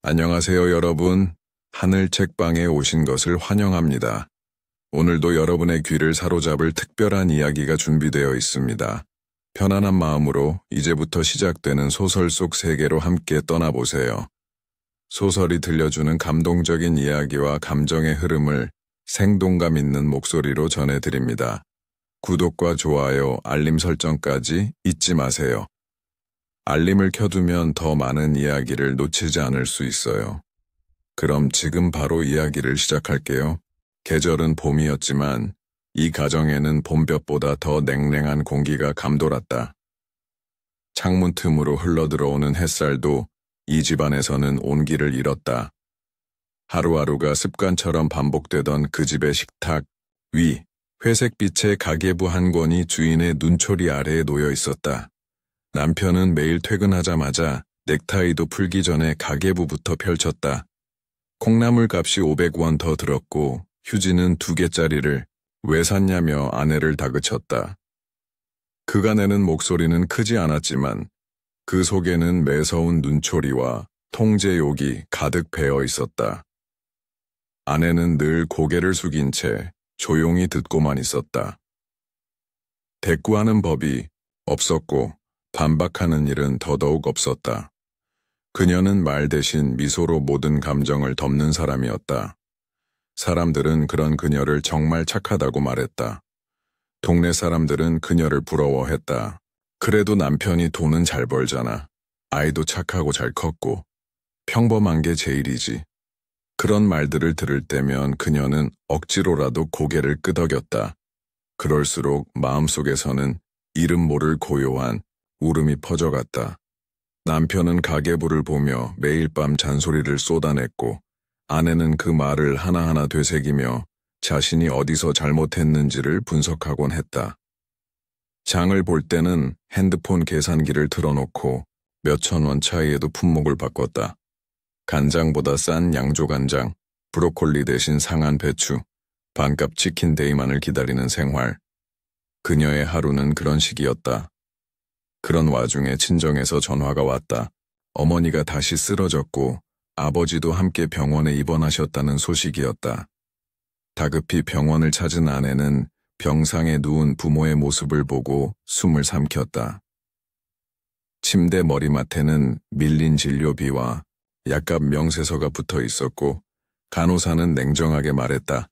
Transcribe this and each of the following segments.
안녕하세요, 여러분. 하늘 책방에 오신 것을 환영합니다. 오늘도 여러분의 귀를 사로잡을 특별한 이야기가 준비되어 있습니다. 편안한 마음으로 이제부터 시작되는 소설 속 세계로 함께 떠나보세요. 소설이 들려주는 감동적인 이야기와 감정의 흐름을 생동감 있는 목소리로 전해드립니다. 구독과 좋아요, 알림 설정까지 잊지 마세요. 알림을 켜두면 더 많은 이야기를 놓치지 않을 수 있어요. 그럼 지금 바로 이야기를 시작할게요. 계절은 봄이었지만 이 가정에는 봄볕보다 더 냉랭한 공기가 감돌았다. 창문 틈으로 흘러들어오는 햇살도 이 집안에서는 온기를 잃었다. 하루하루가 습관처럼 반복되던 그 집의 식탁 위, 회색빛의 가계부 한 권이 주인의 눈초리 아래에 놓여 있었다. 남편은 매일 퇴근하자마자 넥타이도 풀기 전에 가계부부터 펼쳤다. 콩나물 값이 500원 더 들었고 휴지는 2개짜리를 왜 샀냐며 아내를 다그쳤다. 그가 내는 목소리는 크지 않았지만 그 속에는 매서운 눈초리와 통제욕이 가득 배어 있었다. 아내는 늘 고개를 숙인 채 조용히 듣고만 있었다. 대꾸하는 법이 없었고 반박하는 일은 더더욱 없었다. 그녀는 말 대신 미소로 모든 감정을 덮는 사람이었다. 사람들은 그런 그녀를 정말 착하다고 말했다. 동네 사람들은 그녀를 부러워했다. 그래도 남편이 돈은 잘 벌잖아. 아이도 착하고 잘 컸고. 평범한 게 제일이지. 그런 말들을 들을 때면 그녀는 억지로라도 고개를 끄덕였다. 그럴수록 마음속에서는 이름 모를 고요한 울음이 퍼져갔다. 남편은 가계부를 보며 매일 밤 잔소리를 쏟아냈고 아내는 그 말을 하나하나 되새기며 자신이 어디서 잘못했는지를 분석하곤 했다. 장을 볼 때는 핸드폰 계산기를 틀어놓고 몇천 원 차이에도 품목을 바꿨다. 간장보다 싼 양조간장, 브로콜리 대신 상한 배추, 반값 치킨 데이만을 기다리는 생활. 그녀의 하루는 그런 식이었다. 그런 와중에 친정에서 전화가 왔다. 어머니가 다시 쓰러졌고 아버지도 함께 병원에 입원하셨다는 소식이었다. 다급히 병원을 찾은 아내는 병상에 누운 부모의 모습을 보고 숨을 삼켰다. 침대 머리맡에는 밀린 진료비와 약값 명세서가 붙어 있었고 간호사는 냉정하게 말했다.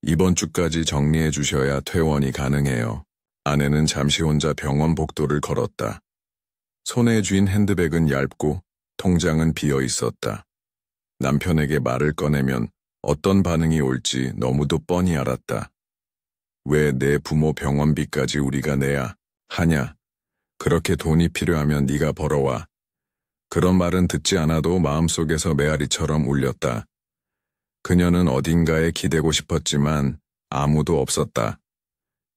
이번 주까지 정리해 주셔야 퇴원이 가능해요. 아내는 잠시 혼자 병원 복도를 걸었다. 손에 쥔 핸드백은 얇고 통장은 비어 있었다. 남편에게 말을 꺼내면 어떤 반응이 올지 너무도 뻔히 알았다. 왜 내 부모 병원비까지 우리가 내야 하냐? 그렇게 돈이 필요하면 네가 벌어와. 그런 말은 듣지 않아도 마음속에서 메아리처럼 울렸다. 그녀는 어딘가에 기대고 싶었지만 아무도 없었다.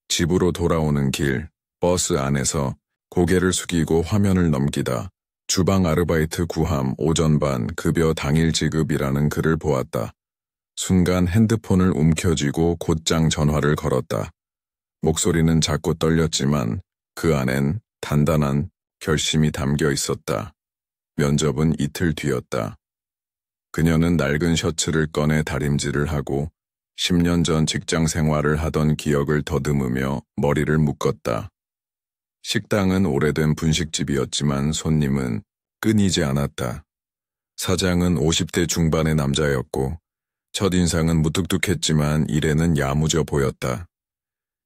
집으로 돌아오는 길, 버스 안에서 고개를 숙이고 화면을 넘기다 주방 아르바이트 구함 오전반 급여 당일 지급이라는 글을 보았다. 순간 핸드폰을 움켜쥐고 곧장 전화를 걸었다. 목소리는 작고 떨렸지만 그 안엔 단단한 결심이 담겨 있었다. 면접은 이틀 뒤였다. 그녀는 낡은 셔츠를 꺼내 다림질을 하고 10년 전 직장 생활을 하던 기억을 더듬으며 머리를 묶었다. 식당은 오래된 분식집이었지만 손님은 끊이지 않았다. 사장은 50대 중반의 남자였고 첫인상은 무뚝뚝했지만 일에는 야무져 보였다.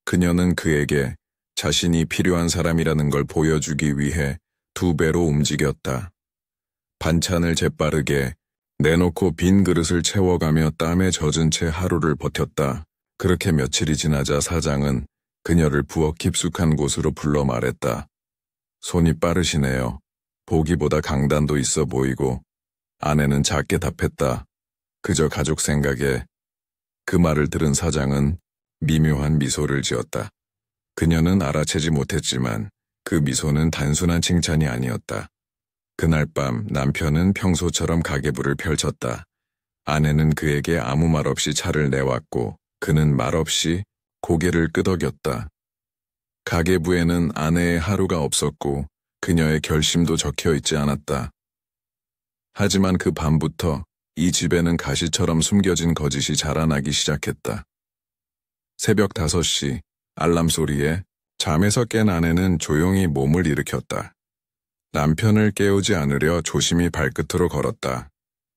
그녀는 그에게 자신이 필요한 사람이라는 걸 보여주기 위해 2배로 움직였다. 반찬을 재빠르게 내놓고 빈 그릇을 채워가며 땀에 젖은 채 하루를 버텼다. 그렇게 며칠이 지나자 사장은 그녀를 부엌 깊숙한 곳으로 불러 말했다. 손이 빠르시네요. 보기보다 강단도 있어 보이고. 아내는 작게 답했다. 그저 가족 생각에. 그 말을 들은 사장은 미묘한 미소를 지었다. 그녀는 알아채지 못했지만 그 미소는 단순한 칭찬이 아니었다. 그날 밤 남편은 평소처럼 가계부를 펼쳤다. 아내는 그에게 아무 말 없이 차를 내왔고 그는 말없이 고개를 끄덕였다. 가계부에는 아내의 하루가 없었고 그녀의 결심도 적혀 있지 않았다. 하지만 그 밤부터 이 집에는 가시처럼 숨겨진 거짓이 자라나기 시작했다. 새벽 5시 알람 소리에 잠에서 깬 아내는 조용히 몸을 일으켰다. 남편을 깨우지 않으려 조심히 발끝으로 걸었다.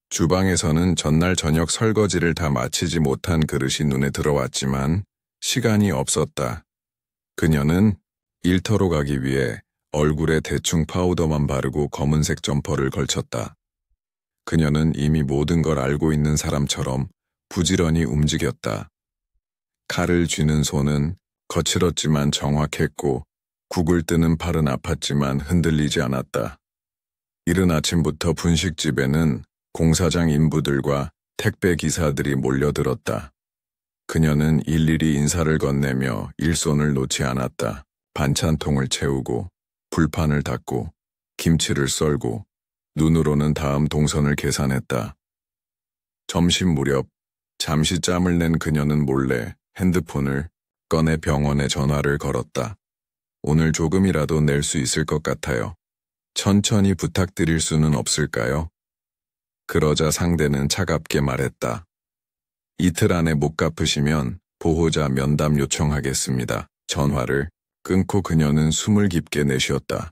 주방에서는 전날 저녁 설거지를 다 마치지 못한 그릇이 눈에 들어왔지만 시간이 없었다. 그녀는 일터로 가기 위해 얼굴에 대충 파우더만 바르고 검은색 점퍼를 걸쳤다. 그녀는 이미 모든 걸 알고 있는 사람처럼 부지런히 움직였다. 칼을 쥐는 손은 거칠었지만 정확했고 국을 뜨는 팔은 아팠지만 흔들리지 않았다. 이른 아침부터 분식집에는 공사장 인부들과 택배 기사들이 몰려들었다. 그녀는 일일이 인사를 건네며 일손을 놓지 않았다. 반찬통을 채우고 불판을 닦고 김치를 썰고 눈으로는 다음 동선을 계산했다. 점심 무렵 잠시 짬을 낸 그녀는 몰래 핸드폰을 꺼내 병원에 전화를 걸었다. 오늘 조금이라도 낼 수 있을 것 같아요. 천천히 부탁드릴 수는 없을까요? 그러자 상대는 차갑게 말했다. 이틀 안에 못 갚으시면 보호자 면담 요청하겠습니다. 전화를 끊고 그녀는 숨을 깊게 내쉬었다.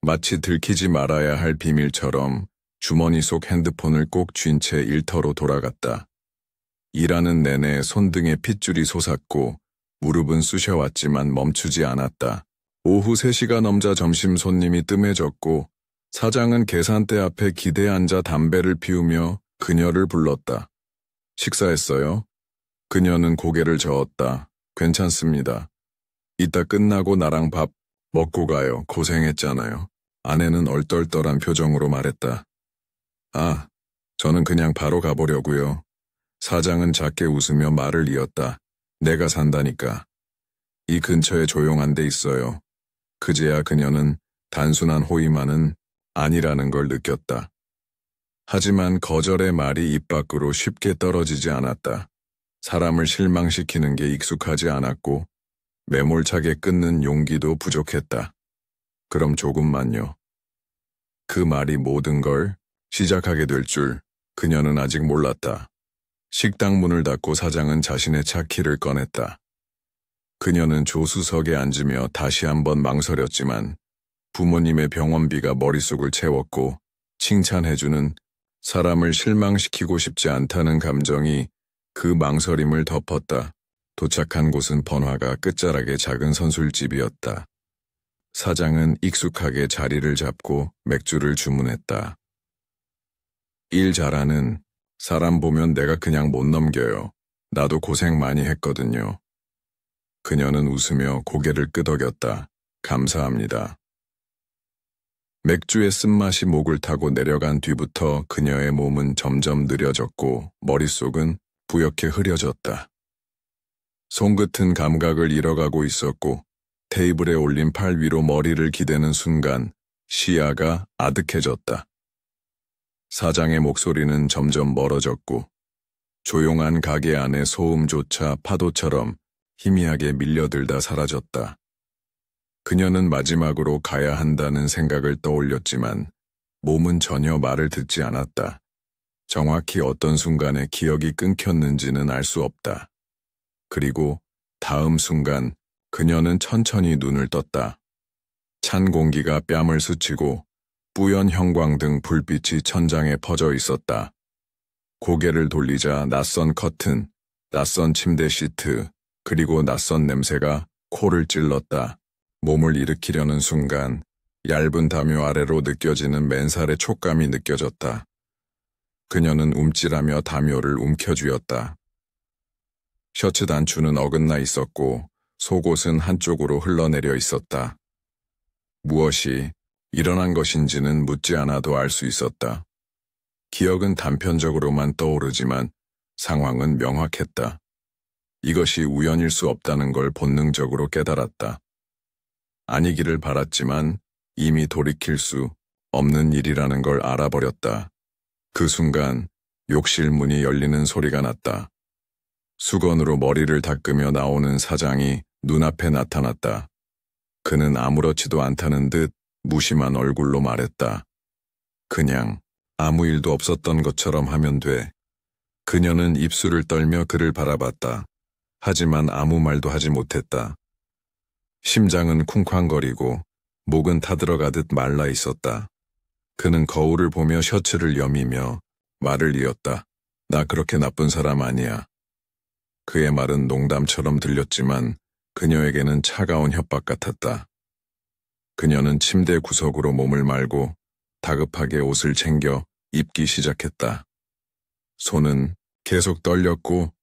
마치 들키지 말아야 할 비밀처럼 주머니 속 핸드폰을 꼭 쥔 채 일터로 돌아갔다. 일하는 내내 손등에 핏줄이 솟았고 무릎은 쑤셔왔지만 멈추지 않았다. 오후 3시가 넘자 점심 손님이 뜸해졌고 사장은 계산대 앞에 기대에 앉아 담배를 피우며 그녀를 불렀다. 식사했어요? 그녀는 고개를 저었다. 괜찮습니다. 이따 끝나고 나랑 밥 먹고 가요. 고생했잖아요. 아내는 얼떨떨한 표정으로 말했다. 아, 저는 그냥 바로 가보려고요. 사장은 작게 웃으며 말을 이었다. 내가 산다니까. 이 근처에 조용한 데 있어요. 그제야 그녀는 단순한 호의만은 아니라는 걸 느꼈다. 하지만 거절의 말이 입 밖으로 쉽게 떨어지지 않았다. 사람을 실망시키는 게 익숙하지 않았고 매몰차게 끊는 용기도 부족했다. 그럼 조금만요. 그 말이 모든 걸 시작하게 될 줄 그녀는 아직 몰랐다. 식당 문을 닫고 사장은 자신의 차 키를 꺼냈다. 그녀는 조수석에 앉으며 다시 한번 망설였지만 부모님의 병원비가 머릿속을 채웠고 칭찬해주는 사람을 실망시키고 싶지 않다는 감정이 그 망설임을 덮었다. 도착한 곳은 번화가 끝자락의 작은 선술집이었다. 사장은 익숙하게 자리를 잡고 맥주를 주문했다. 일 잘하는 사람 보면 내가 그냥 못 넘겨요. 나도 고생 많이 했거든요. 그녀는 웃으며 고개를 끄덕였다. 감사합니다. 맥주의 쓴맛이 목을 타고 내려간 뒤부터 그녀의 몸은 점점 느려졌고 머릿속은 부옇게 흐려졌다. 손끝은 감각을 잃어가고 있었고 테이블에 올린 팔 위로 머리를 기대는 순간 시야가 아득해졌다. 사장의 목소리는 점점 멀어졌고 조용한 가게 안의 소음조차 파도처럼 희미하게 밀려들다 사라졌다. 그녀는 마지막으로 가야 한다는 생각을 떠올렸지만 몸은 전혀 말을 듣지 않았다. 정확히 어떤 순간에 기억이 끊겼는지는 알 수 없다. 그리고 다음 순간 그녀는 천천히 눈을 떴다. 찬 공기가 뺨을 스치고 뿌연 형광등 불빛이 천장에 퍼져 있었다. 고개를 돌리자 낯선 커튼, 낯선 침대 시트, 그리고 낯선 냄새가 코를 찔렀다. 몸을 일으키려는 순간 얇은 담요 아래로 느껴지는 맨살의 촉감이 느껴졌다. 그녀는 움찔하며 담요를 움켜쥐었다. 셔츠 단추는 어긋나 있었고 속옷은 한쪽으로 흘러내려 있었다. 무엇이 일어난 것인지는 묻지 않아도 알 수 있었다. 기억은 단편적으로만 떠오르지만 상황은 명확했다. 이것이 우연일 수 없다는 걸 본능적으로 깨달았다. 아니기를 바랐지만 이미 돌이킬 수 없는 일이라는 걸 알아버렸다. 그 순간 욕실 문이 열리는 소리가 났다. 수건으로 머리를 닦으며 나오는 사장이 눈앞에 나타났다. 그는 아무렇지도 않다는 듯 무심한 얼굴로 말했다. 그냥 아무 일도 없었던 것처럼 하면 돼. 그녀는 입술을 떨며 그를 바라봤다. 하지만 아무 말도 하지 못했다. 심장은 쿵쾅거리고 목은 타들어가듯 말라 있었다. 그는 거울을 보며 셔츠를 여미며 말을 이었다. 나 그렇게 나쁜 사람 아니야. 그의 말은 농담처럼 들렸지만 그녀에게는 차가운 협박 같았다. 그녀는 침대 구석으로 몸을 말고 다급하게 옷을 챙겨 입기 시작했다. 손은 계속 떨렸고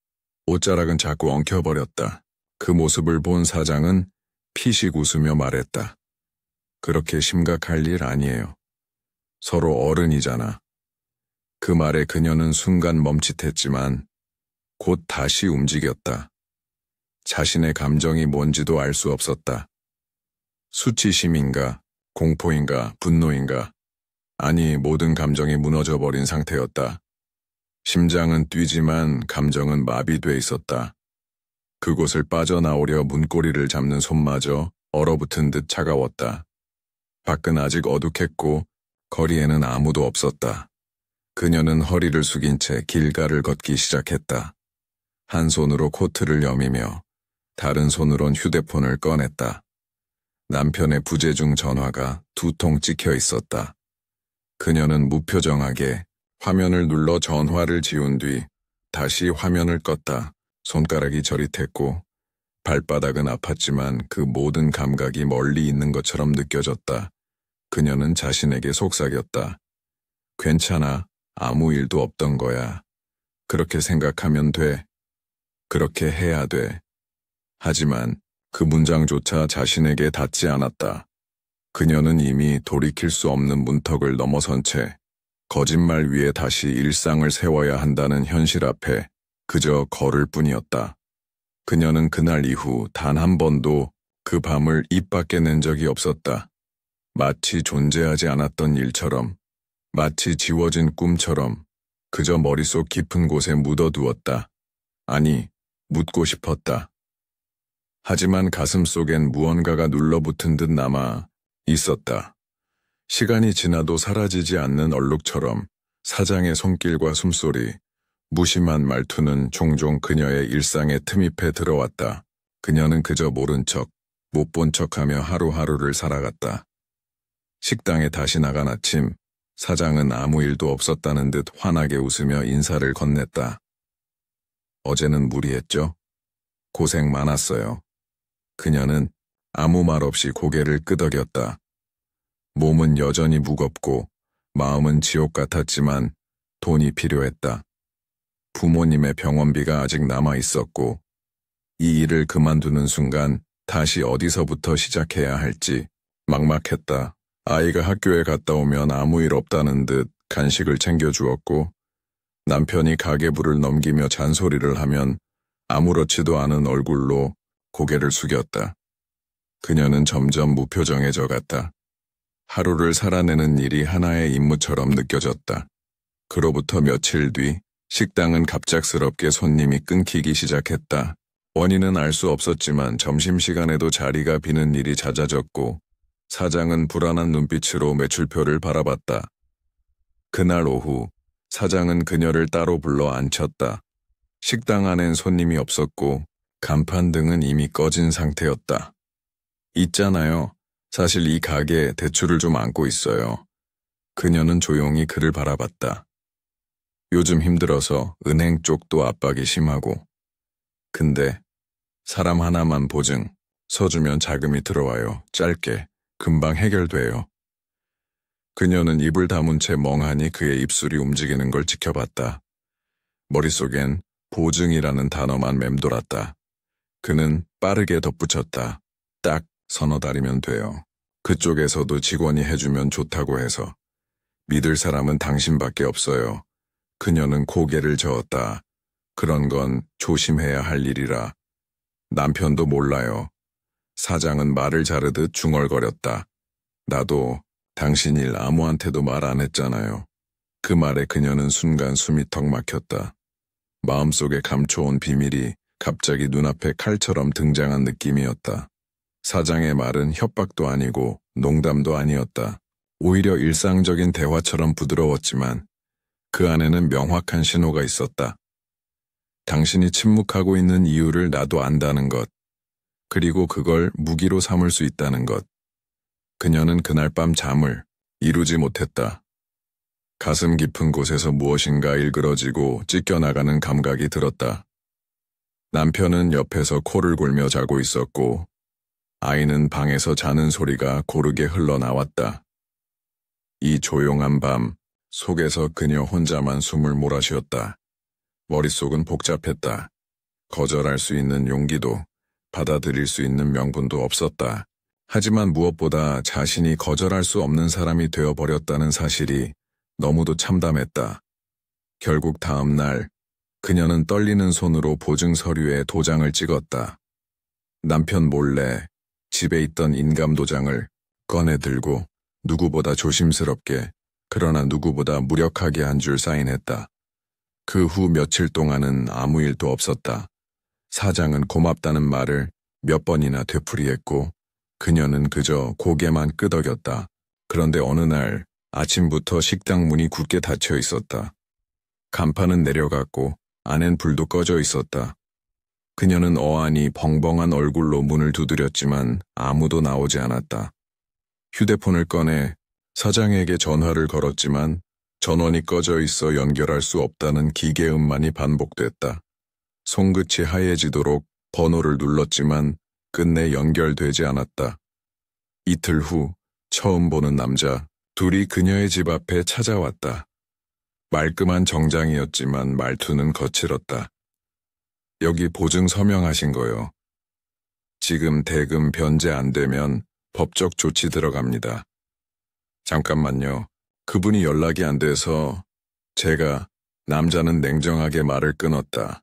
옷자락은 자꾸 엉켜버렸다. 그 모습을 본 사장은 피식 웃으며 말했다. 그렇게 심각할 일 아니에요. 서로 어른이잖아. 그 말에 그녀는 순간 멈칫했지만 곧 다시 움직였다. 자신의 감정이 뭔지도 알 수 없었다. 수치심인가, 공포인가, 분노인가, 아니 모든 감정이 무너져버린 상태였다. 심장은 뛰지만 감정은 마비돼 있었다. 그곳을 빠져나오려 문고리를 잡는 손마저 얼어붙은 듯 차가웠다. 밖은 아직 어둑했고 거리에는 아무도 없었다. 그녀는 허리를 숙인 채 길가를 걷기 시작했다. 한 손으로 코트를 여미며 다른 손으론 휴대폰을 꺼냈다. 남편의 부재중 전화가 2통 찍혀 있었다. 그녀는 무표정하게 화면을 눌러 전화를 지운 뒤 다시 화면을 껐다. 손가락이 저릿했고 발바닥은 아팠지만 그 모든 감각이 멀리 있는 것처럼 느껴졌다. 그녀는 자신에게 속삭였다. 괜찮아. 아무 일도 없던 거야. 그렇게 생각하면 돼. 그렇게 해야 돼. 하지만 그 문장조차 자신에게 닿지 않았다. 그녀는 이미 돌이킬 수 없는 문턱을 넘어선 채 거짓말 위에 다시 일상을 세워야 한다는 현실 앞에 그저 걸을 뿐이었다. 그녀는 그날 이후 단 한 번도 그 밤을 입 밖에 낸 적이 없었다. 마치 존재하지 않았던 일처럼, 마치 지워진 꿈처럼 그저 머릿속 깊은 곳에 묻어두었다. 아니, 묻고 싶었다. 하지만 가슴 속엔 무언가가 눌러붙은 듯 남아 있었다. 시간이 지나도 사라지지 않는 얼룩처럼 사장의 손길과 숨소리, 무심한 말투는 종종 그녀의 일상에 틈입해 들어왔다. 그녀는 그저 모른 척, 못 본 척하며 하루하루를 살아갔다. 식당에 다시 나간 아침, 사장은 아무 일도 없었다는 듯 환하게 웃으며 인사를 건넸다. 어제는 무리했죠? 고생 많았어요. 그녀는 아무 말 없이 고개를 끄덕였다. 몸은 여전히 무겁고 마음은 지옥 같았지만 돈이 필요했다. 부모님의 병원비가 아직 남아 있었고 이 일을 그만두는 순간 다시 어디서부터 시작해야 할지 막막했다. 아이가 학교에 갔다 오면 아무 일 없다는 듯 간식을 챙겨주었고 남편이 가계부를 넘기며 잔소리를 하면 아무렇지도 않은 얼굴로 고개를 숙였다. 그녀는 점점 무표정해져 갔다. 하루를 살아내는 일이 하나의 임무처럼 느껴졌다. 그로부터 며칠 뒤 식당은 갑작스럽게 손님이 끊기기 시작했다. 원인은 알 수 없었지만 점심시간에도 자리가 비는 일이 잦아졌고 사장은 불안한 눈빛으로 매출표를 바라봤다. 그날 오후 사장은 그녀를 따로 불러 앉혔다. 식당 안엔 손님이 없었고 간판 등은 이미 꺼진 상태였다. 있잖아요. 사실 이 가게 대출을 좀 안고 있어요. 그녀는 조용히 그를 바라봤다. 요즘 힘들어서 은행 쪽도 압박이 심하고. 근데 사람 하나만 보증 서주면 자금이 들어와요. 짧게. 금방 해결돼요. 그녀는 입을 다문 채 멍하니 그의 입술이 움직이는 걸 지켜봤다. 머릿속엔 보증이라는 단어만 맴돌았다. 그는 빠르게 덧붙였다. 딱 서너 달이면 돼요. 그쪽에서도 직원이 해주면 좋다고 해서. 믿을 사람은 당신밖에 없어요. 그녀는 고개를 저었다. 그런 건 조심해야 할 일이라. 남편도 몰라요. 사장은 말을 자르듯 중얼거렸다. 나도 당신 일 아무한테도 말 안 했잖아요. 그 말에 그녀는 순간 숨이 턱 막혔다. 마음속에 감춰온 비밀이 갑자기 눈앞에 칼처럼 등장한 느낌이었다. 사장의 말은 협박도 아니고 농담도 아니었다. 오히려 일상적인 대화처럼 부드러웠지만 그 안에는 명확한 신호가 있었다. 당신이 침묵하고 있는 이유를 나도 안다는 것, 그리고 그걸 무기로 삼을 수 있다는 것. 그녀는 그날 밤 잠을 이루지 못했다. 가슴 깊은 곳에서 무엇인가 일그러지고 찢겨나가는 감각이 들었다. 남편은 옆에서 코를 골며 자고 있었고 아이는 방에서 자는 소리가 고르게 흘러나왔다. 이 조용한 밤 속에서 그녀 혼자만 숨을 몰아쉬었다. 머릿속은 복잡했다. 거절할 수 있는 용기도 받아들일 수 있는 명분도 없었다. 하지만 무엇보다 자신이 거절할 수 없는 사람이 되어버렸다는 사실이 너무도 참담했다. 결국 다음 날 그녀는 떨리는 손으로 보증 서류에 도장을 찍었다. 남편 몰래 집에 있던 인감 도장을 꺼내 들고 누구보다 조심스럽게 그러나 누구보다 무력하게 한 줄 사인했다. 그 후 며칠 동안은 아무 일도 없었다. 사장은 고맙다는 말을 몇 번이나 되풀이했고 그녀는 그저 고개만 끄덕였다. 그런데 어느 날 아침부터 식당 문이 굳게 닫혀 있었다. 간판은 내려갔고 안엔 불도 꺼져 있었다. 그녀는 어안이 벙벙한 얼굴로 문을 두드렸지만 아무도 나오지 않았다. 휴대폰을 꺼내 사장에게 전화를 걸었지만 전원이 꺼져 있어 연결할 수 없다는 기계음만이 반복됐다. 손끝이 하얘지도록 번호를 눌렀지만 끝내 연결되지 않았다. 이틀 후 처음 보는 남자 둘이 그녀의 집 앞에 찾아왔다. 말끔한 정장이었지만 말투는 거칠었다. 여기 보증 서명하신 거요. 지금 대금 변제 안 되면 법적 조치 들어갑니다. 잠깐만요. 그분이 연락이 안 돼서 남자는 냉정하게 말을 끊었다.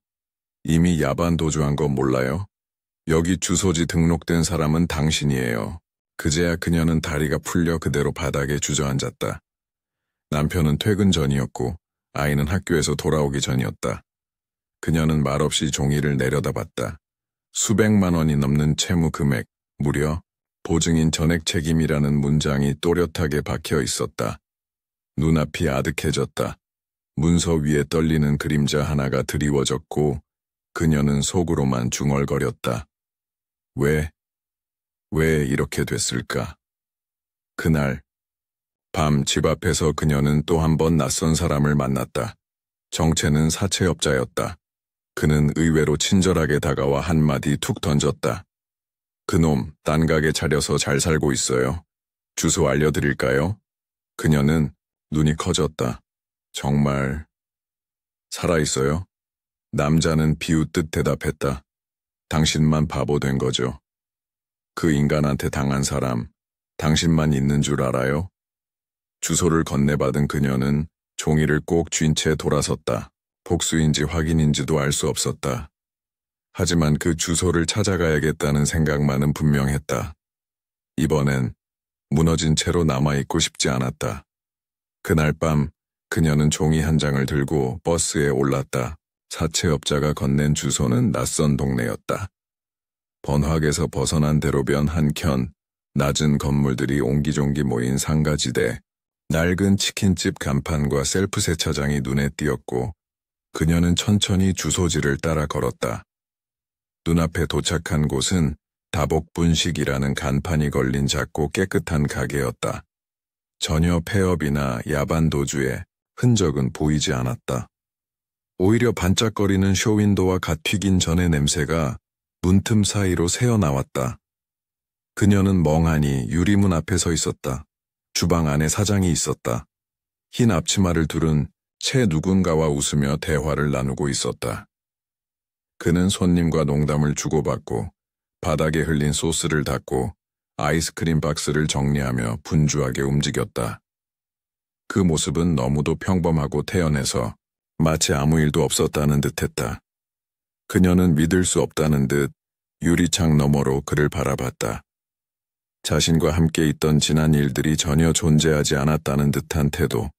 이미 야반 도주한 거 몰라요? 여기 주소지 등록된 사람은 당신이에요. 그제야 그녀는 다리가 풀려 그대로 바닥에 주저앉았다. 남편은 퇴근 전이었고 아이는 학교에서 돌아오기 전이었다. 그녀는 말없이 종이를 내려다봤다. 수백만 원이 넘는 채무 금액, 무려 보증인 전액 책임이라는 문장이 또렷하게 박혀 있었다. 눈앞이 아득해졌다. 문서 위에 떨리는 그림자 하나가 드리워졌고 그녀는 속으로만 중얼거렸다. 왜 이렇게 됐을까? 그날 밤 집 앞에서 그녀는 또 한 번 낯선 사람을 만났다. 정체는 사채업자였다. 그는 의외로 친절하게 다가와 한마디 툭 던졌다. 그놈 딴 가게 차려서 잘 살고 있어요. 주소 알려드릴까요? 그녀는 눈이 커졌다. 정말 살아있어요? 남자는 비웃듯 대답했다. 당신만 바보 된 거죠. 그 인간한테 당한 사람, 당신만 있는 줄 알아요? 주소를 건네받은 그녀는 종이를 꼭 쥔 채 돌아섰다. 복수인지 확인인지도 알 수 없었다. 하지만 그 주소를 찾아가야겠다는 생각만은 분명했다. 이번엔 무너진 채로 남아있고 싶지 않았다. 그날 밤 그녀는 종이 한 장을 들고 버스에 올랐다. 사채업자가 건넨 주소는 낯선 동네였다. 번화에서 벗어난 대로변 한켠, 낮은 건물들이 옹기종기 모인 상가지대, 낡은 치킨집 간판과 셀프 세차장이 눈에 띄었고 그녀는 천천히 주소지를 따라 걸었다. 눈앞에 도착한 곳은 다복분식이라는 간판이 걸린 작고 깨끗한 가게였다. 전혀 폐업이나 야반 도주의 흔적은 보이지 않았다. 오히려 반짝거리는 쇼윈도와 갓 튀긴 전의 냄새가 문틈 사이로 새어나왔다. 그녀는 멍하니 유리문 앞에 서 있었다. 주방 안에 사장이 있었다. 흰 앞치마를 두른 채 누군가와 웃으며 대화를 나누고 있었다. 그는 손님과 농담을 주고받고 바닥에 흘린 소스를 닦고 아이스크림 박스를 정리하며 분주하게 움직였다. 그 모습은 너무도 평범하고 태연해서 마치 아무 일도 없었다는 듯했다. 그녀는 믿을 수 없다는 듯 유리창 너머로 그를 바라봤다. 자신과 함께 있던 지난 일들이 전혀 존재하지 않았다는 듯한 태도.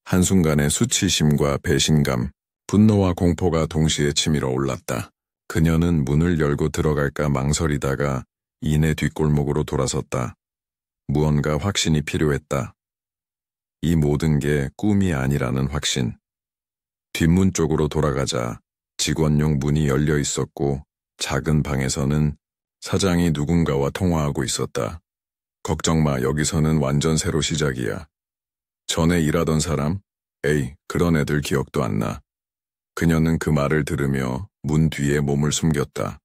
한순간에 수치심과 배신감, 분노와 공포가 동시에 치밀어 올랐다. 그녀는 문을 열고 들어갈까 망설이다가 이내 뒷골목으로 돌아섰다. 무언가 확신이 필요했다. 이 모든 게 꿈이 아니라는 확신. 뒷문 쪽으로 돌아가자 직원용 문이 열려 있었고 작은 방에서는 사장이 누군가와 통화하고 있었다. 걱정 마, 여기서는 완전 새로 시작이야. 전에 일하던 사람? 에이, 그런 애들 기억도 안 나. 그녀는 그 말을 들으며 문 뒤에 몸을 숨겼다.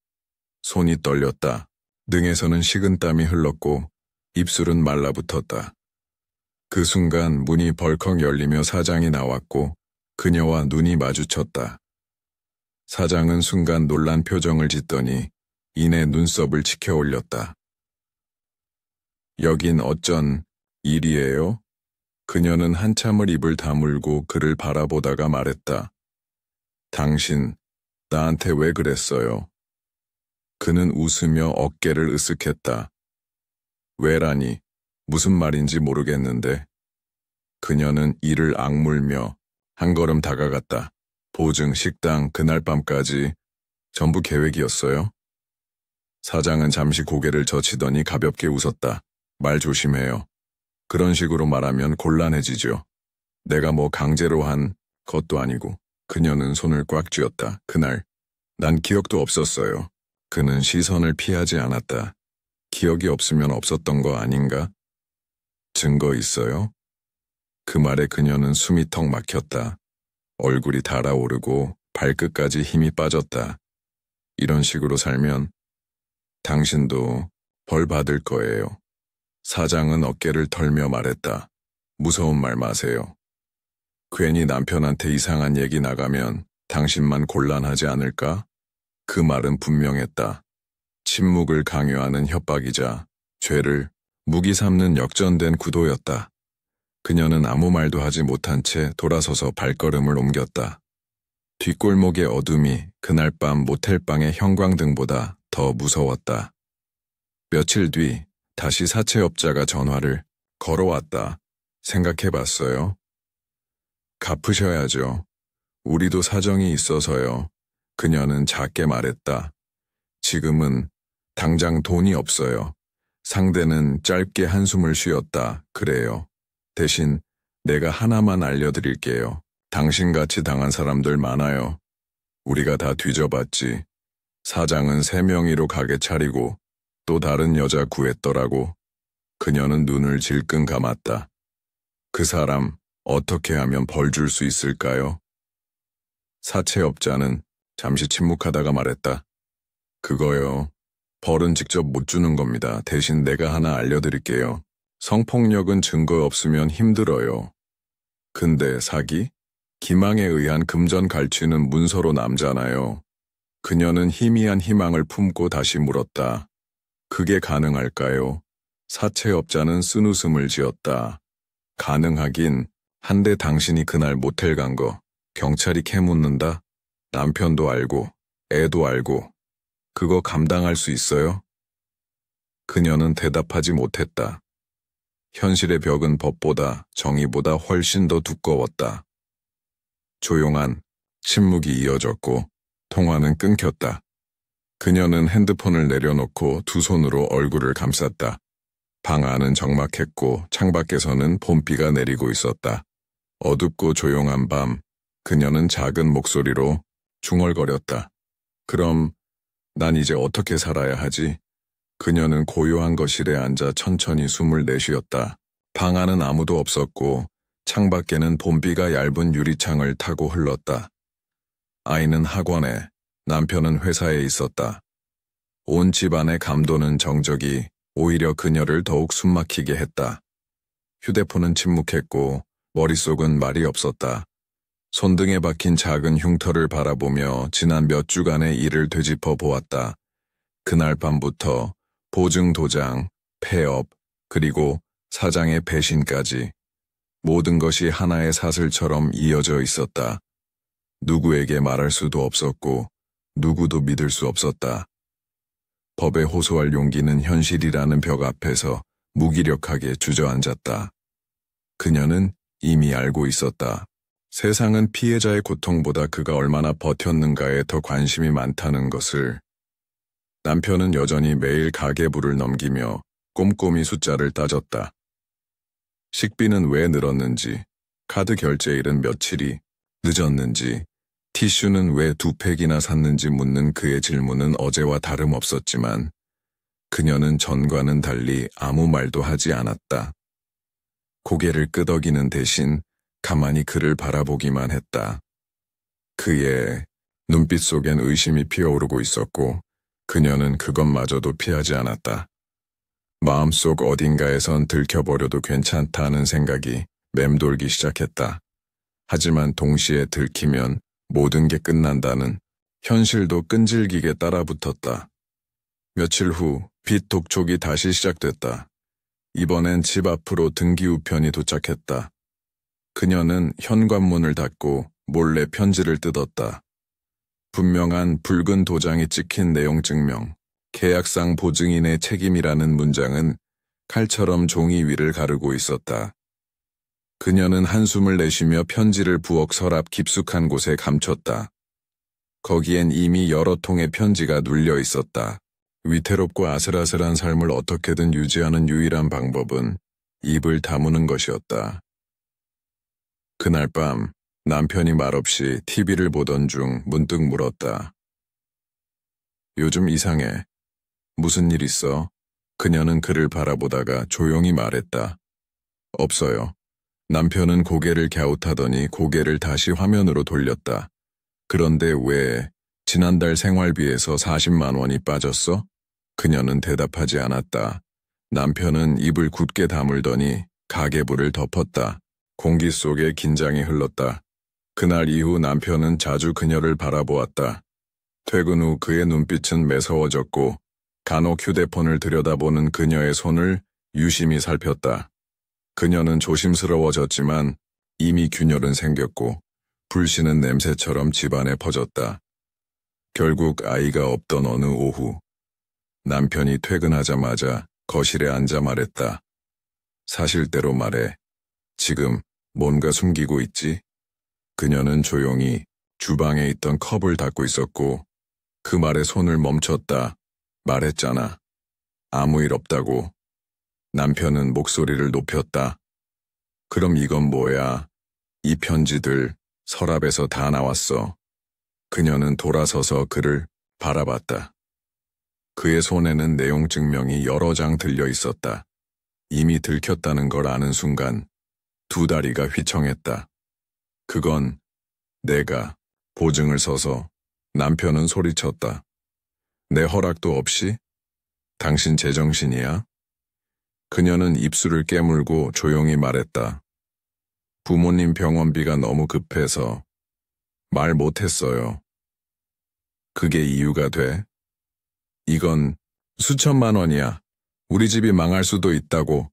손이 떨렸다. 등에서는 식은땀이 흘렀고 입술은 말라붙었다. 그 순간 문이 벌컥 열리며 사장이 나왔고 그녀와 눈이 마주쳤다. 사장은 순간 놀란 표정을 짓더니 이내 눈썹을 치켜 올렸다. 여긴 어쩐 일이에요? 그녀는 한참을 입을 다물고 그를 바라보다가 말했다. 당신, 나한테 왜 그랬어요? 그는 웃으며 어깨를 으쓱했다. 왜라니, 무슨 말인지 모르겠는데. 그녀는 이를 악물며 한 걸음 다가갔다. 보증, 식당, 그날 밤까지 전부 계획이었어요? 사장은 잠시 고개를 젖히더니 가볍게 웃었다. 말 조심해요. 그런 식으로 말하면 곤란해지죠. 내가 뭐 강제로 한 것도 아니고. 그녀는 손을 꽉 쥐었다. 그날, 난 기억도 없었어요. 그는 시선을 피하지 않았다. 기억이 없으면 없었던 거 아닌가? 증거 있어요? 그 말에 그녀는 숨이 턱 막혔다. 얼굴이 달아오르고 발끝까지 힘이 빠졌다. 이런 식으로 살면 당신도 벌 받을 거예요. 사장은 어깨를 털며 말했다. 무서운 말 마세요. 괜히 남편한테 이상한 얘기 나가면 당신만 곤란하지 않을까? 그 말은 분명했다. 침묵을 강요하는 협박이자 죄를 무기 삼는 역전된 구도였다. 그녀는 아무 말도 하지 못한 채 돌아서서 발걸음을 옮겼다. 뒷골목의 어둠이 그날 밤 모텔방의 형광등보다 더 무서웠다. 며칠 뒤 다시 사채업자가 전화를 걸어왔다. 생각해봤어요? 갚으셔야죠. 우리도 사정이 있어서요. 그녀는 작게 말했다. 지금은 당장 돈이 없어요. 상대는 짧게 한숨을 쉬었다. 그래요. 대신 내가 하나만 알려드릴게요. 당신같이 당한 사람들 많아요. 우리가 다 뒤져봤지. 사장은 3명이로 가게 차리고 또 다른 여자 구했더라고. 그녀는 눈을 질끈 감았다. 그 사람 어떻게 하면 벌 줄 수 있을까요? 사채업자는 잠시 침묵하다가 말했다. 그거요. 벌은 직접 못 주는 겁니다. 대신 내가 하나 알려드릴게요. 성폭력은 증거 없으면 힘들어요. 근데 사기? 기망에 의한 금전 갈취는 문서로 남잖아요. 그녀는 희미한 희망을 품고 다시 물었다. 그게 가능할까요? 사채업자는 쓴웃음을 지었다. 가능하긴 한데 당신이 그날 모텔 간 거 경찰이 캐묻는다? 남편도 알고 애도 알고 그거 감당할 수 있어요? 그녀는 대답하지 못했다. 현실의 벽은 법보다 정의보다 훨씬 더 두꺼웠다. 조용한 침묵이 이어졌고 통화는 끊겼다. 그녀는 핸드폰을 내려놓고 두 손으로 얼굴을 감쌌다. 방 안은 적막했고 창밖에서는 봄비가 내리고 있었다. 어둡고 조용한 밤, 그녀는 작은 목소리로 중얼거렸다. 그럼 난 이제 어떻게 살아야 하지? 그녀는 고요한 거실에 앉아 천천히 숨을 내쉬었다. 방 안은 아무도 없었고 창밖에는 봄비가 얇은 유리창을 타고 흘렀다. 아이는 학원에, 남편은 회사에 있었다. 온 집안의 감도는 정적이 오히려 그녀를 더욱 숨막히게 했다. 휴대폰은 침묵했고 머릿속은 말이 없었다. 손등에 박힌 작은 흉터를 바라보며 지난 몇 주간의 일을 되짚어 보았다. 그날 밤부터 보증 도장, 폐업, 그리고 사장의 배신까지 모든 것이 하나의 사슬처럼 이어져 있었다. 누구에게 말할 수도 없었고 누구도 믿을 수 없었다. 법에 호소할 용기는 현실이라는 벽 앞에서 무기력하게 주저앉았다. 그녀는 이미 알고 있었다. 세상은 피해자의 고통보다 그가 얼마나 버텼는가에 더 관심이 많다는 것을. 남편은 여전히 매일 가계부를 넘기며 꼼꼼히 숫자를 따졌다. 식비는 왜 늘었는지, 카드 결제일은 며칠이 늦었는지, 티슈는 왜 2팩이나 샀는지 묻는 그의 질문은 어제와 다름없었지만 그녀는 전과는 달리 아무 말도 하지 않았다. 고개를 끄덕이는 대신 가만히 그를 바라보기만 했다. 그의 눈빛 속엔 의심이 피어오르고 있었고 그녀는 그것마저도 피하지 않았다. 마음속 어딘가에선 들켜버려도 괜찮다는 생각이 맴돌기 시작했다. 하지만 동시에 들키면 모든 게 끝난다는 현실도 끈질기게 따라붙었다. 며칠 후 빛 독촉이 다시 시작됐다. 이번엔 집 앞으로 등기우편이 도착했다. 그녀는 현관문을 닫고 몰래 편지를 뜯었다. 분명한 붉은 도장이 찍힌 내용 증명, 계약상 보증인의 책임이라는 문장은 칼처럼 종이 위를 가르고 있었다. 그녀는 한숨을 내쉬며 편지를 부엌 서랍 깊숙한 곳에 감췄다. 거기엔 이미 여러 통의 편지가 눌려 있었다. 위태롭고 아슬아슬한 삶을 어떻게든 유지하는 유일한 방법은 입을 다무는 것이었다. 그날 밤 남편이 말없이 TV를 보던 중 문득 물었다. 요즘 이상해. 무슨 일 있어? 그녀는 그를 바라보다가 조용히 말했다. 없어요. 남편은 고개를 갸웃하더니 고개를 다시 화면으로 돌렸다. 그런데 왜 지난달 생활비에서 40만 원이 빠졌어? 그녀는 대답하지 않았다. 남편은 입을 굳게 다물더니 가계부를 덮었다. 공기 속에 긴장이 흘렀다. 그날 이후 남편은 자주 그녀를 바라보았다. 퇴근 후 그의 눈빛은 매서워졌고 간혹 휴대폰을 들여다보는 그녀의 손을 유심히 살폈다. 그녀는 조심스러워졌지만 이미 균열은 생겼고 불씨는 냄새처럼 집안에 퍼졌다. 결국 아이가 없던 어느 오후 남편이 퇴근하자마자 거실에 앉아 말했다. 사실대로 말해. 지금 뭔가 숨기고 있지? 그녀는 조용히 주방에 있던 컵을 닫고 있었고 그 말에 손을 멈췄다. 말했잖아. 아무 일 없다고. 남편은 목소리를 높였다. 그럼 이건 뭐야? 이 편지들 서랍에서 다 나왔어. 그녀는 돌아서서 그를 바라봤다. 그의 손에는 내용 증명이 여러 장 들려 있었다. 이미 들켰다는 걸 아는 순간 두 다리가 휘청했다. 그건 내가 보증을 서서 남편은 소리쳤다. 내 허락도 없이? 당신 제정신이야? 그녀는 입술을 깨물고 조용히 말했다. 부모님 병원비가 너무 급해서 말 못했어요. 그게 이유가 돼? 이건 수천만 원이야. 우리 집이 망할 수도 있다고.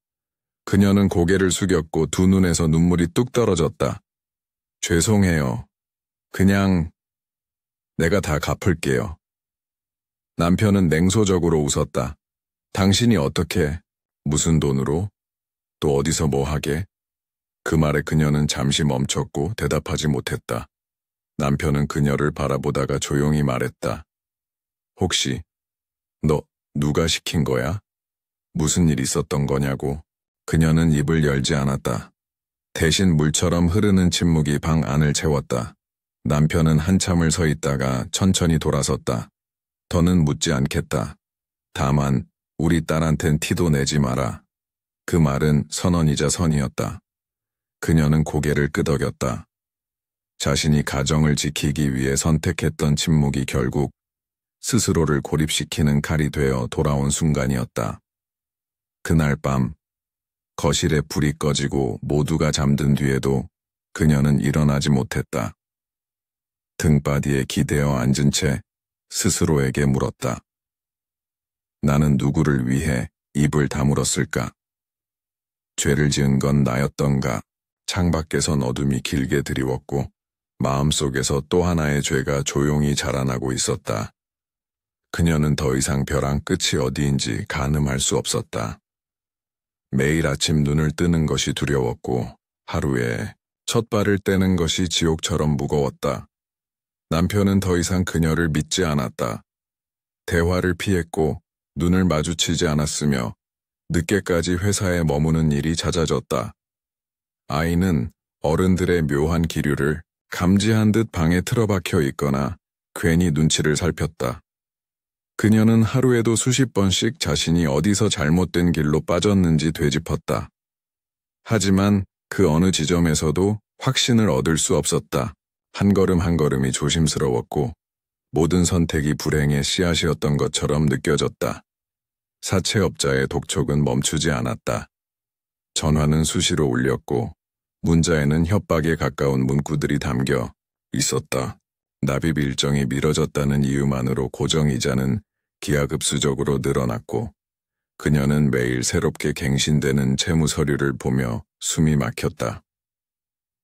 그녀는 고개를 숙였고 두 눈에서 눈물이 뚝 떨어졌다. 죄송해요. 그냥 내가 다 갚을게요. 남편은 냉소적으로 웃었다. 당신이 어떻게, 무슨 돈으로, 또 어디서 뭐 하게? 그 말에 그녀는 잠시 멈췄고 대답하지 못했다. 남편은 그녀를 바라보다가 조용히 말했다. 혹시 너 누가 시킨 거야? 무슨 일 있었던 거냐고. 그녀는 입을 열지 않았다. 대신 물처럼 흐르는 침묵이 방 안을 채웠다. 남편은 한참을 서 있다가 천천히 돌아섰다. 더는 묻지 않겠다. 다만 우리 딸한텐 티도 내지 마라. 그 말은 선언이자 선이었다. 그녀는 고개를 끄덕였다. 자신이 가정을 지키기 위해 선택했던 침묵이 결국 스스로를 고립시키는 칼이 되어 돌아온 순간이었다. 그날 밤 거실에 불이 꺼지고 모두가 잠든 뒤에도 그녀는 일어나지 못했다. 등바디에 기대어 앉은 채 스스로에게 물었다. 나는 누구를 위해 입을 다물었을까? 죄를 지은 건 나였던가? 창밖에선 어둠이 길게 드리웠고 마음속에서 또 하나의 죄가 조용히 자라나고 있었다. 그녀는 더 이상 벼랑 끝이 어디인지 가늠할 수 없었다. 매일 아침 눈을 뜨는 것이 두려웠고 하루에 첫 발을 떼는 것이 지옥처럼 무거웠다. 남편은 더 이상 그녀를 믿지 않았다. 대화를 피했고 눈을 마주치지 않았으며 늦게까지 회사에 머무는 일이 잦아졌다. 아이는 어른들의 묘한 기류를 감지한 듯 방에 틀어박혀 있거나 괜히 눈치를 살폈다. 그녀는 하루에도 수십 번씩 자신이 어디서 잘못된 길로 빠졌는지 되짚었다. 하지만 그 어느 지점에서도 확신을 얻을 수 없었다. 한 걸음 한 걸음이 조심스러웠고 모든 선택이 불행의 씨앗이었던 것처럼 느껴졌다. 사채업자의 독촉은 멈추지 않았다. 전화는 수시로 울렸고 문자에는 협박에 가까운 문구들이 담겨 있었다. 납입 일정이 미뤄졌다는 이유만으로 고정이자는 기하급수적으로 늘어났고 그녀는 매일 새롭게 갱신되는 채무 서류를 보며 숨이 막혔다.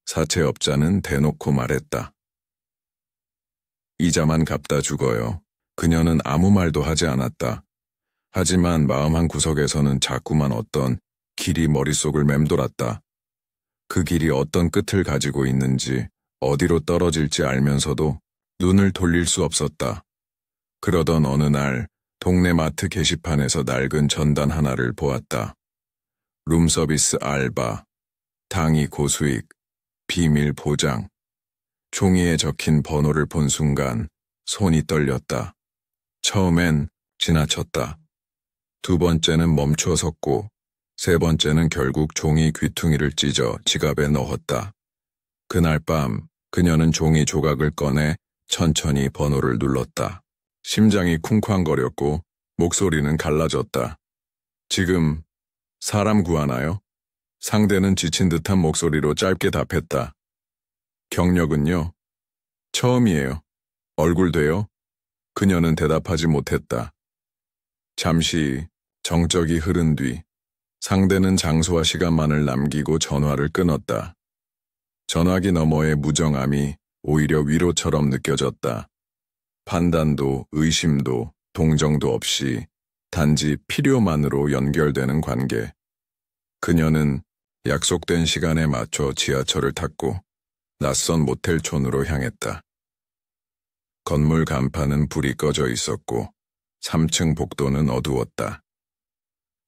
사채업자는 대놓고 말했다. 이자만 갚다 죽어요. 그녀는 아무 말도 하지 않았다. 하지만 마음 한 구석에서는 자꾸만 어떤 길이 머릿속을 맴돌았다. 그 길이 어떤 끝을 가지고 있는지 어디로 떨어질지 알면서도 눈을 돌릴 수 없었다. 그러던 어느 날 동네 마트 게시판에서 낡은 전단 하나를 보았다. 룸서비스 알바, 당이 고수익, 비밀 보장. 종이에 적힌 번호를 본 순간 손이 떨렸다. 처음엔 지나쳤다. 두 번째는 멈추어 섰고 세 번째는 결국 종이 귀퉁이를 찢어 지갑에 넣었다. 그날 밤 그녀는 종이 조각을 꺼내 천천히 번호를 눌렀다. 심장이 쿵쾅거렸고 목소리는 갈라졌다. 지금 사람 구하나요? 상대는 지친 듯한 목소리로 짧게 답했다. 경력은요? 처음이에요. 얼굴 돼요? 그녀는 대답하지 못했다. 잠시 정적이 흐른 뒤 상대는 장소와 시간만을 남기고 전화를 끊었다. 전화기 너머의 무정함이 오히려 위로처럼 느껴졌다. 판단도 의심도 동정도 없이 단지 필요만으로 연결되는 관계. 그녀는 약속된 시간에 맞춰 지하철을 탔고 낯선 모텔촌으로 향했다. 건물 간판은 불이 꺼져 있었고 3층 복도는 어두웠다.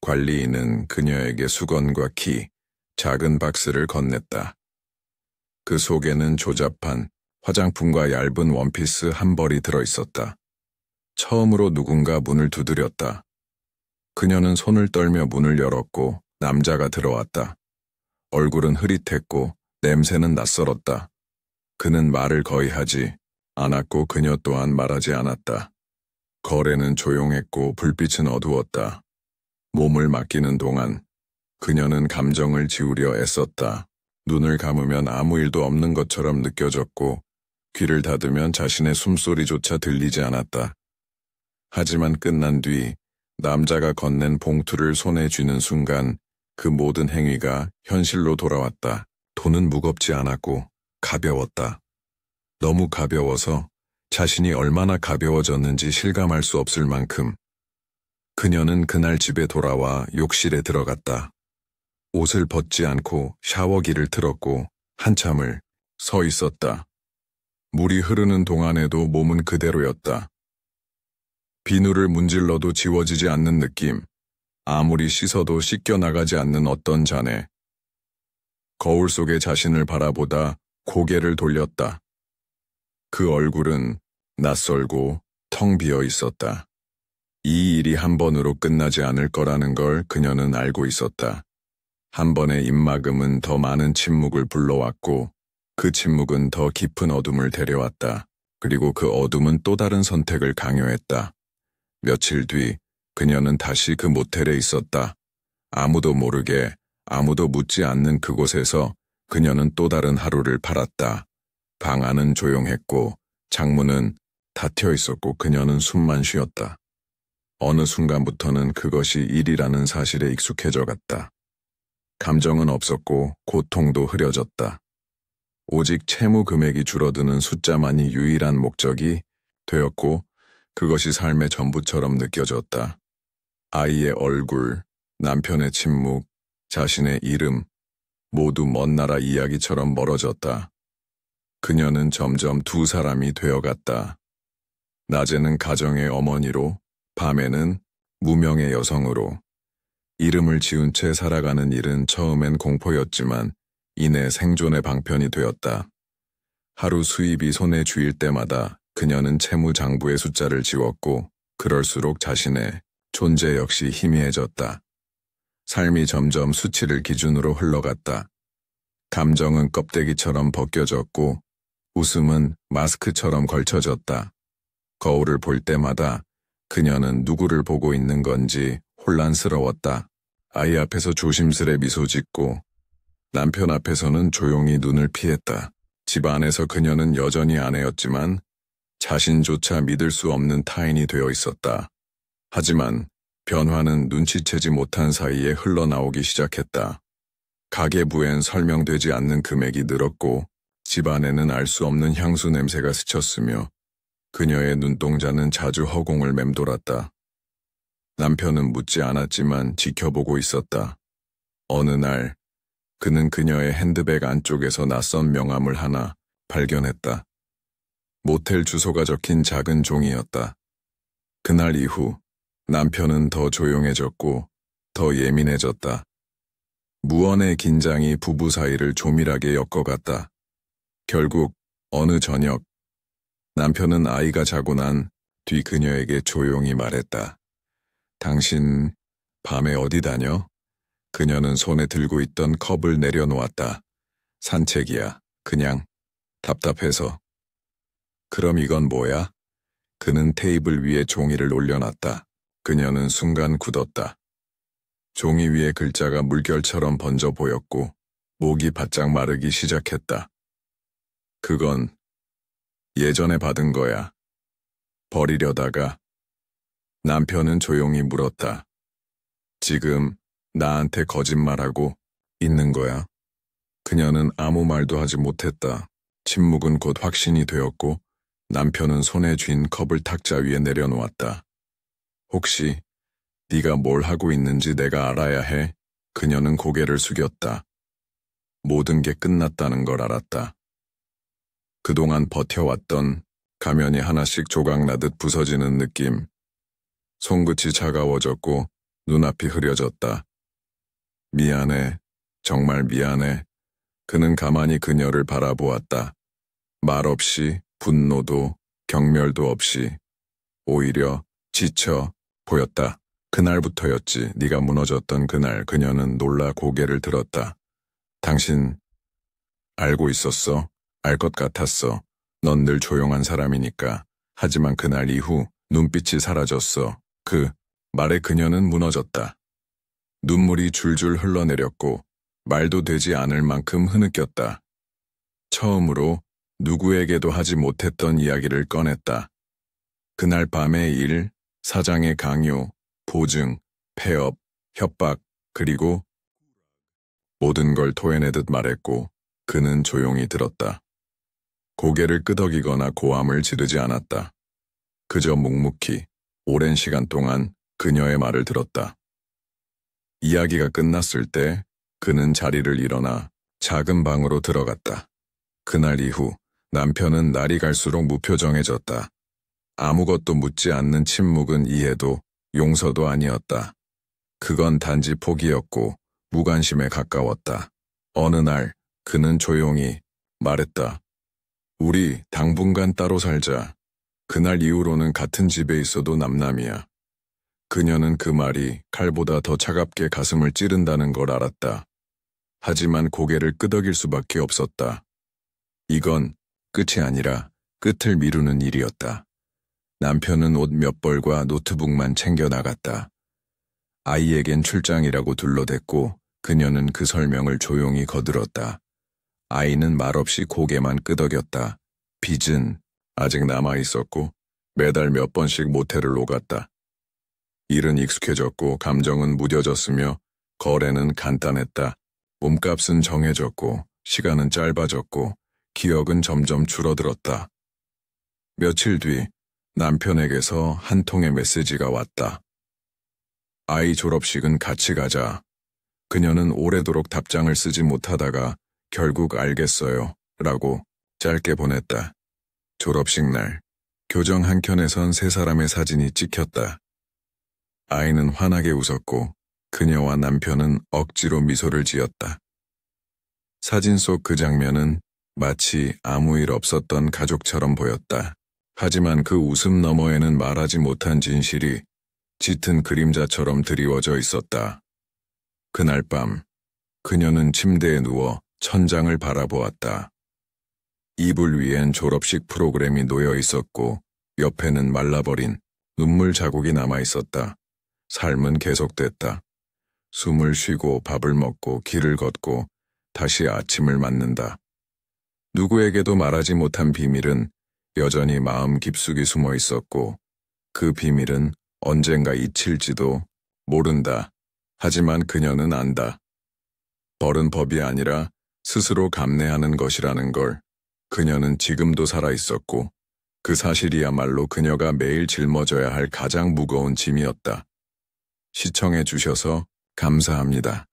관리인은 그녀에게 수건과 키, 작은 박스를 건넸다. 그 속에는 조잡한 화장품과 얇은 원피스 한 벌이 들어있었다. 처음으로 누군가 문을 두드렸다. 그녀는 손을 떨며 문을 열었고 남자가 들어왔다. 얼굴은 흐릿했고 냄새는 낯설었다. 그는 말을 거의 하지 않았고 그녀 또한 말하지 않았다. 거래는 조용했고 불빛은 어두웠다. 몸을 맡기는 동안 그녀는 감정을 지우려 애썼다. 눈을 감으면 아무 일도 없는 것처럼 느껴졌고 귀를 닫으면 자신의 숨소리조차 들리지 않았다. 하지만 끝난 뒤 남자가 건넨 봉투를 손에 쥐는 순간 그 모든 행위가 현실로 돌아왔다. 돈은 무겁지 않았고 가벼웠다. 너무 가벼워서 자신이 얼마나 가벼워졌는지 실감할 수 없을 만큼. 그녀는 그날 집에 돌아와 욕실에 들어갔다. 옷을 벗지 않고 샤워기를 틀었고 한참을 서 있었다. 물이 흐르는 동안에도 몸은 그대로였다. 비누를 문질러도 지워지지 않는 느낌, 아무리 씻어도 씻겨나가지 않는 어떤 잔해. 거울 속에 자신을 바라보다 고개를 돌렸다. 그 얼굴은 낯설고 텅 비어 있었다. 이 일이 한 번으로 끝나지 않을 거라는 걸 그녀는 알고 있었다. 한 번의 입막음은 더 많은 침묵을 불러왔고 그 침묵은 더 깊은 어둠을 데려왔다. 그리고 그 어둠은 또 다른 선택을 강요했다. 며칠 뒤 그녀는 다시 그 모텔에 있었다. 아무도 모르게 아무도 묻지 않는 그곳에서 그녀는 또 다른 하루를 팔았다. 방 안은 조용했고 창문은 닫혀 있었고 그녀는 숨만 쉬었다. 어느 순간부터는 그것이 일이라는 사실에 익숙해져 갔다. 감정은 없었고 고통도 흐려졌다. 오직 채무 금액이 줄어드는 숫자만이 유일한 목적이 되었고 그것이 삶의 전부처럼 느껴졌다. 아이의 얼굴, 남편의 침묵, 자신의 이름, 모두 먼 나라 이야기처럼 멀어졌다. 그녀는 점점 두 사람이 되어갔다. 낮에는 가정의 어머니로, 밤에는 무명의 여성으로. 이름을 지은 채 살아가는 일은 처음엔 공포였지만 이내 생존의 방편이 되었다. 하루 수입이 손에 쥐일 때마다 그녀는 채무장부의 숫자를 지웠고 그럴수록 자신의 존재 역시 희미해졌다. 삶이 점점 수치를 기준으로 흘러갔다. 감정은 껍데기처럼 벗겨졌고 웃음은 마스크처럼 걸쳐졌다. 거울을 볼 때마다 그녀는 누구를 보고 있는 건지 혼란스러웠다. 아이 앞에서 조심스레 미소 짓고 남편 앞에서는 조용히 눈을 피했다. 집 안에서 그녀는 여전히 아내였지만 자신조차 믿을 수 없는 타인이 되어 있었다. 하지만 변화는 눈치채지 못한 사이에 흘러나오기 시작했다. 가계부엔 설명되지 않는 금액이 늘었고 집 안에는 알 수 없는 향수 냄새가 스쳤으며 그녀의 눈동자는 자주 허공을 맴돌았다. 남편은 묻지 않았지만 지켜보고 있었다. 어느 날 그는 그녀의 핸드백 안쪽에서 낯선 명함을 하나 발견했다. 모텔 주소가 적힌 작은 종이였다. 그날 이후 남편은 더 조용해졌고 더 예민해졌다. 무언의 긴장이 부부 사이를 조밀하게 엮어갔다. 결국 어느 저녁 남편은 아이가 자고 난 뒤 그녀에게 조용히 말했다. 당신 밤에 어디 다녀? 그녀는 손에 들고 있던 컵을 내려놓았다. 산책이야. 그냥 답답해서. 그럼 이건 뭐야? 그는 테이블 위에 종이를 올려놨다. 그녀는 순간 굳었다. 종이 위에 글자가 물결처럼 번져 보였고 목이 바짝 마르기 시작했다. 그건 예전에 받은 거야. 버리려다가. 남편은 조용히 물었다. 지금 나한테 거짓말하고 있는 거야? 그녀는 아무 말도 하지 못했다. 침묵은 곧 확신이 되었고 남편은 손에 쥔 컵을 탁자 위에 내려놓았다. 혹시 네가 뭘 하고 있는지 내가 알아야 해? 그녀는 고개를 숙였다. 모든 게 끝났다는 걸 알았다. 그동안 버텨왔던 가면이 하나씩 조각나듯 부서지는 느낌. 손끝이 차가워졌고 눈앞이 흐려졌다. 미안해. 정말 미안해. 그는 가만히 그녀를 바라보았다. 말없이 분노도 경멸도 없이 오히려 지쳐 보였다. 그날부터였지. 네가 무너졌던 그날. 그녀는 놀라 고개를 들었다. 당신 알고 있었어? 알 것 같았어. 넌 늘 조용한 사람이니까. 하지만 그날 이후 눈빛이 사라졌어. 그 말에 그녀는 무너졌다. 눈물이 줄줄 흘러내렸고 말도 되지 않을 만큼 흐느꼈다. 처음으로 누구에게도 하지 못했던 이야기를 꺼냈다. 그날 밤의 일, 사장의 강요, 보증, 폐업, 협박, 그리고 모든 걸 토해내듯 말했고 그는 조용히 들었다. 고개를 끄덕이거나 고함을 지르지 않았다. 그저 묵묵히 오랜 시간 동안 그녀의 말을 들었다. 이야기가 끝났을 때 그는 자리를 일어나 작은 방으로 들어갔다. 그날 이후 남편은 날이 갈수록 무표정해졌다. 아무것도 묻지 않는 침묵은 이해도 용서도 아니었다. 그건 단지 포기였고 무관심에 가까웠다. 어느 날 그는 조용히 말했다. 우리 당분간 따로 살자. 그날 이후로는 같은 집에 있어도 남남이야. 그녀는 그 말이 칼보다 더 차갑게 가슴을 찌른다는 걸 알았다. 하지만 고개를 끄덕일 수밖에 없었다. 이건 끝이 아니라 끝을 미루는 일이었다. 남편은 옷 몇 벌과 노트북만 챙겨 나갔다. 아이에겐 출장이라고 둘러댔고 그녀는 그 설명을 조용히 거들었다. 아이는 말없이 고개만 끄덕였다. 빚은 아직 남아있었고 매달 몇 번씩 모텔을 오갔다. 일은 익숙해졌고 감정은 무뎌졌으며 거래는 간단했다. 몸값은 정해졌고 시간은 짧아졌고 기억은 점점 줄어들었다. 며칠 뒤 남편에게서 한 통의 메시지가 왔다. 아이 졸업식은 같이 가자. 그녀는 오래도록 답장을 쓰지 못하다가 결국 알겠어요. 라고 짧게 보냈다. 졸업식 날, 교정 한켠에선 세 사람의 사진이 찍혔다. 아이는 환하게 웃었고 그녀와 남편은 억지로 미소를 지었다. 사진 속 그 장면은 마치 아무 일 없었던 가족처럼 보였다. 하지만 그 웃음 너머에는 말하지 못한 진실이 짙은 그림자처럼 드리워져 있었다. 그날 밤, 그녀는 침대에 누워 천장을 바라보았다. 이불 위엔 졸업식 프로그램이 놓여 있었고 옆에는 말라버린 눈물 자국이 남아 있었다. 삶은 계속됐다. 숨을 쉬고 밥을 먹고 길을 걷고 다시 아침을 맞는다. 누구에게도 말하지 못한 비밀은 여전히 마음 깊숙이 숨어 있었고 그 비밀은 언젠가 잊힐지도 모른다. 하지만 그녀는 안다. 벌은 법이 아니라 스스로 감내하는 것이라는 걸. 그녀는 지금도 살아 있었고 그 사실이야말로 그녀가 매일 짊어져야 할 가장 무거운 짐이었다. 시청해 주셔서 감사합니다.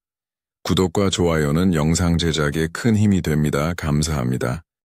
구독과 좋아요는 영상 제작에 큰 힘이 됩니다. 감사합니다.